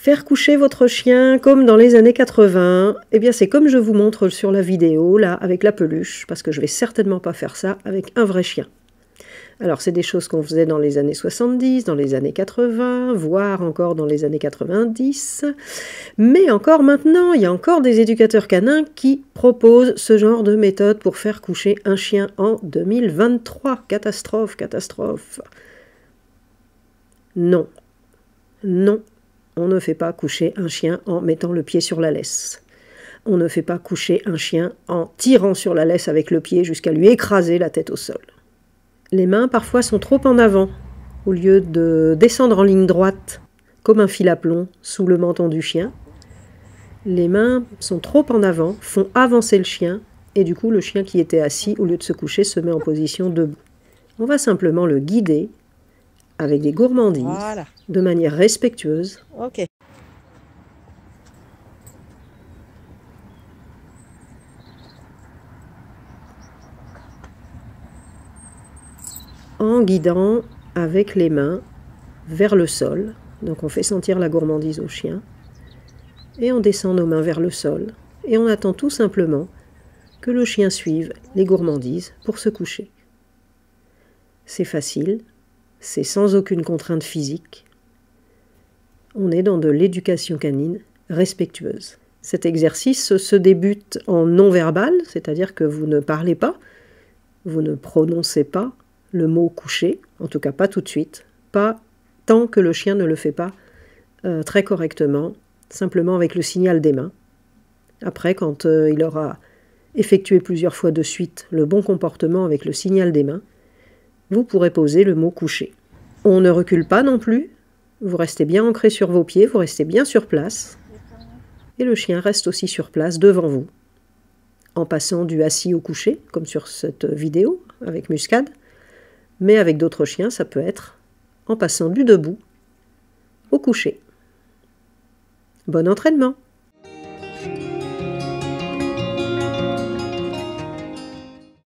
Faire coucher votre chien comme dans les années 80, eh bien c'est comme je vous montre sur la vidéo, là, avec la peluche, parce que je vais certainement pas faire ça avec un vrai chien. Alors c'est des choses qu'on faisait dans les années 70, dans les années 80, voire encore dans les années 90. Mais encore maintenant, il y a encore des éducateurs canins qui proposent ce genre de méthode pour faire coucher un chien en 2023. Catastrophe, catastrophe. Non, non, on ne fait pas coucher un chien en mettant le pied sur la laisse. On ne fait pas coucher un chien en tirant sur la laisse avec le pied jusqu'à lui écraser la tête au sol. Les mains parfois sont trop en avant, au lieu de descendre en ligne droite, comme un fil à plomb sous le menton du chien. Les mains sont trop en avant, font avancer le chien, et du coup le chien qui était assis, au lieu de se coucher, se met en position debout. On va simplement le guider avec des gourmandises, voilà, de manière respectueuse. Ok. En guidant avec les mains vers le sol. Donc on fait sentir la gourmandise au chien. Et on descend nos mains vers le sol. Et on attend tout simplement que le chien suive les gourmandises pour se coucher. C'est facile, c'est sans aucune contrainte physique. On est dans de l'éducation canine respectueuse. Cet exercice se débute en non-verbal, c'est-à-dire que vous ne parlez pas, vous ne prononcez pas le mot coucher, en tout cas pas tout de suite, pas tant que le chien ne le fait pas très correctement, simplement avec le signal des mains. Après, quand il aura effectué plusieurs fois de suite le bon comportement avec le signal des mains, vous pourrez poser le mot coucher. On ne recule pas non plus, vous restez bien ancré sur vos pieds, vous restez bien sur place, et le chien reste aussi sur place devant vous, en passant du assis au coucher, comme sur cette vidéo avec Muscade. Mais avec d'autres chiens, ça peut être en passant du debout au coucher. Bon entraînement!